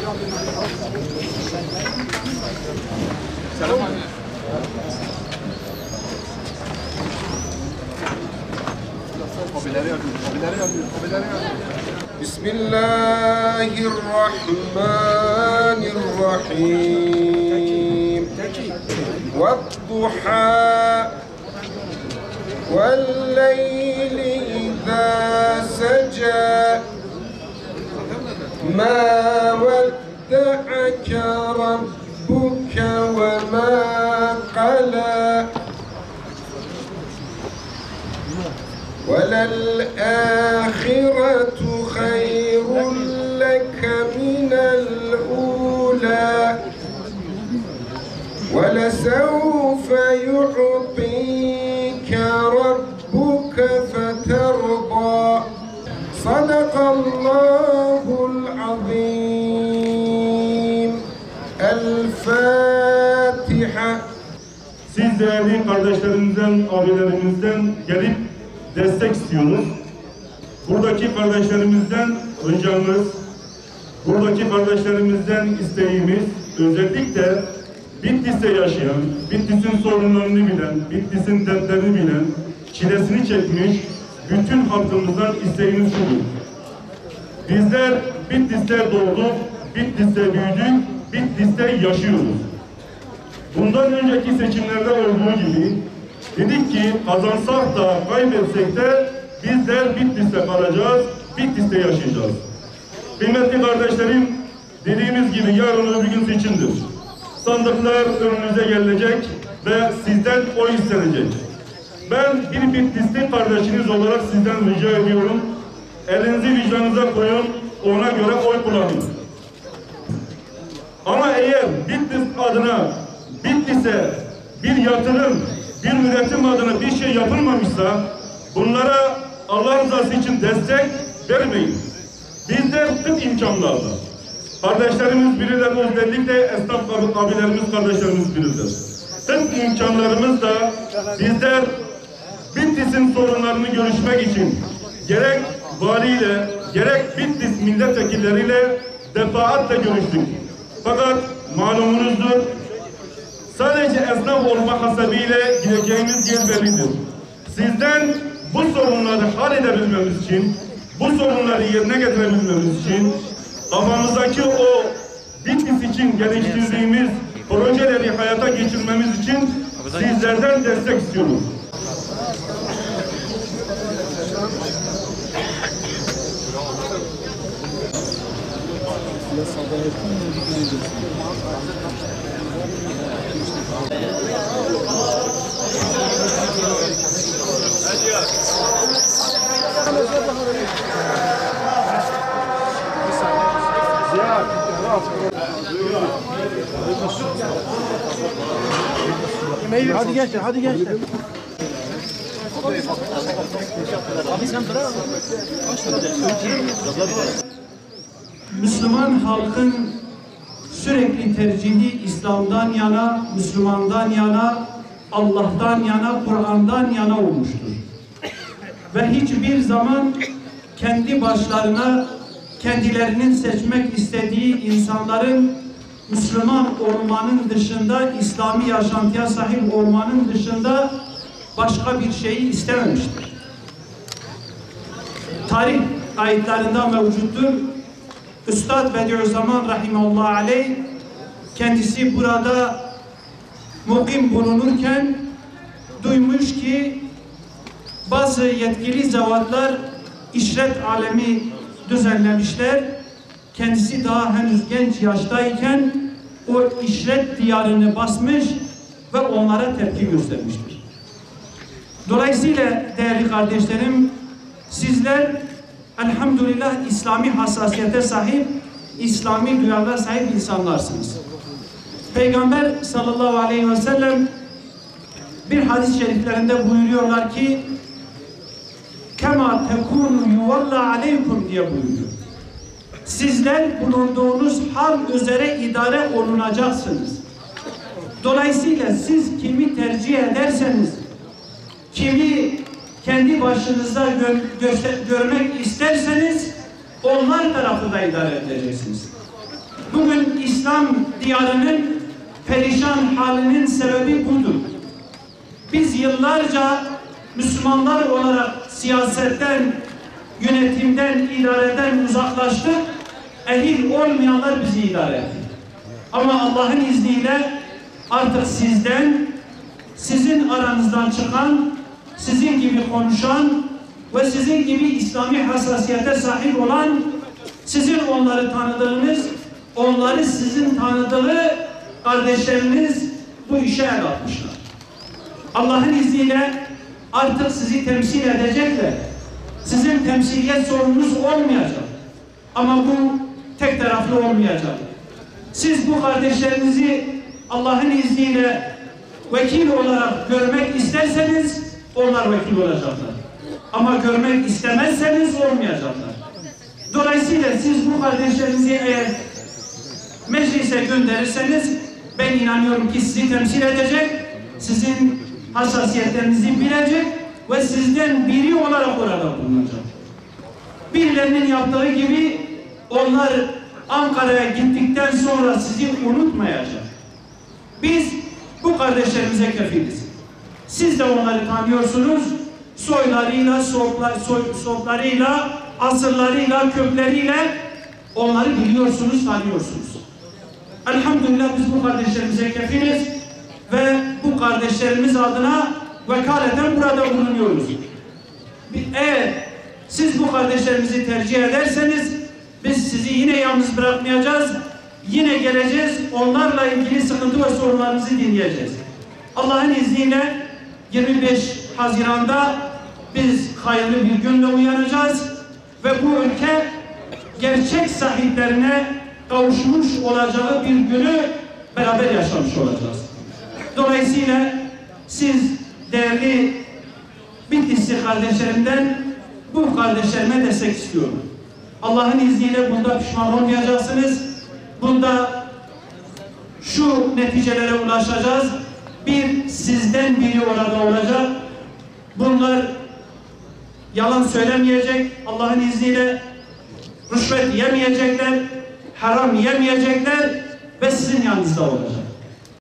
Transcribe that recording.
Selam. Bismillahirrahmanirrahim. Wadduha wal-leyli idha saja ma wadda'aka rabbuka ve ma qala وَلَلْآخِرَةُ خَيْرٌ لَكَ مِنَ الْأُولَى وَلَسَوْفَ يُعْطِيكَ رَبُّكَ فَتَرْضَى صَدَقَ اللّٰهُ الْعَظِيمُ. El-Fatiha. Siz değerli kardeşlerimizden, abilerimizden gelip destek istiyoruz. Buradaki kardeşlerimizden ricamız, buradaki kardeşlerimizden isteğimiz, özellikle Bitlis'te yaşayan, Bitlis'in sorunlarını bilen, Bitlis'in dertlerini bilen, çilesini çekmiş bütün halkımızdan isteğimiz şudur. Bizler Bitlis'te doğduk, Bitlis'te büyüdük, Bitlis'te yaşıyoruz. Bundan önceki seçimlerde olduğu gibi dedik ki kazansak da kaybetsek de bizler Bitlis'te kalacağız, Bitlis'te yaşayacağız. Kıymetli kardeşlerim, dediğimiz gibi yarın öbür gün seçimdir. Sandıklar önünüze gelecek ve sizden oy istenecek. Ben bir Bitlisli kardeşiniz olarak sizden rica ediyorum. Elinizi vicdanınıza koyun, ona göre oy kullanın. Ama eğer Bitlis adına, Bitlis'e bir yatırım, bir üretim adına bir şey yapılmamışsa bunlara Allah rızası için destek vermeyin. Bizler tüm imkanlarla, kardeşlerimiz bilirler, özellikle esnaf abilerimiz, kardeşlerimiz bilirler. Tüm imkanlarımızla bizler Bitlis'in sorunlarını görüşmek için gerek valiyle, gerek Bitlis milletvekilleriyle defaatle görüştük. Fakat malumunuzdur, sadece esnaf olma hasebiyle gideceğimiz yer bellidir. Sizden bu sorunları halledebilmemiz için, bu sorunları yerine getirebilmemiz için, kafamızdaki o Bitlis için geliştirdiğimiz projeleri hayata geçirmemiz için sizlerden destek istiyoruz. Hadi gençler, hadi gençler. Müslüman halkın sürekli tercihi İslam'dan yana, Müslüman'dan yana, Allah'tan yana, Kur'an'dan yana olmuştur. Ve hiçbir zaman kendi başlarına kendilerinin seçmek istediği insanların Müslüman olmanın dışında, İslami yaşantıya sahip olmanın dışında başka bir şeyi istememiştir. Tarih kayıtlarında mevcuttur. Üstad Bediüzzaman Rahimullah Aleyh kendisi burada mukim bulunurken duymuş ki bazı yetkili zevatlar işret alemi düzenlemişler. Kendisi daha henüz genç yaştayken o işret diyarını basmış ve onlara tepki göstermiştir. Dolayısıyla değerli kardeşlerim, sizler elhamdülillah İslami hassasiyete sahip, İslami duyarlara sahip insanlarsınız. Peygamber sallallahu aleyhi ve sellem bir hadis-i şeriflerinde buyuruyorlar ki kema tekunu yuvalla aleykum diye buyuruyor. Sizler bulunduğunuz hal üzere idare olunacaksınız. Dolayısıyla siz kimi tercih ederseniz, kimi kendi başınıza görmek isterseniz onlar tarafı da idare edeceksiniz. Bugün İslam diyarının perişan halinin sebebi budur. Biz yıllarca Müslümanlar olarak siyasetten, yönetimden, idareden uzaklaştık. Ehil olmayanlar bizi idare etti. Ama Allah'ın izniyle artık sizden, sizin aranızdan çıkan, sizin gibi konuşan ve sizin gibi İslami hassasiyete sahip olan, sizin onları tanıdığınız, onları sizin tanıdığı kardeşleriniz bu işe el atmışlar. Allah'ın izniyle artık sizi temsil edecekler. Sizin temsiliyet sorununuz olmayacak. Ama bu tek taraflı olmayacak. Siz bu kardeşlerinizi Allah'ın izniyle vekil olarak görmek isterseniz onlar vekil olacaklar. Ama görmek istemezseniz olmayacaklar. Dolayısıyla siz bu kardeşlerinizi eğer meclise gönderirseniz ben inanıyorum ki sizi temsil edecek, sizin hassasiyetlerinizi bilecek ve sizden biri olarak orada bulunacak. Birilerinin yaptığı gibi onlar Ankara'ya gittikten sonra sizi unutmayacak. Biz bu kardeşlerimize kefiliz. Siz de onları tanıyorsunuz. Soylarıyla, soplarıyla, asırlarıyla, kökleriyle onları biliyorsunuz, tanıyorsunuz. Elhamdülillah biz bu kardeşlerimize kefiliz ve bu kardeşlerimiz adına vekaleten burada bulunuyoruz. Eğer siz bu kardeşlerimizi tercih ederseniz biz sizi yine yalnız bırakmayacağız. Yine geleceğiz. Onlarla ilgili sıkıntı ve sorunlarınızı dinleyeceğiz. Allah'ın izniyle 25 Haziran'da biz hayırlı bir günle uyanacağız ve bu ülke gerçek sahiplerine kavuşmuş olacağı bir günü beraber yaşamış olacağız. Dolayısıyla siz değerli Bitlisli kardeşlerimden bu kardeşlerime destek istiyorum. Allah'ın izniyle bunda pişman olmayacaksınız. Bunda şu neticelere ulaşacağız. Bir, sizden biri orada olacak. Bunlar yalan söylemeyecek. Allah'ın izniyle rüşvet yemeyecekler. Haram yemeyecekler ve sizin yanınızda olacak.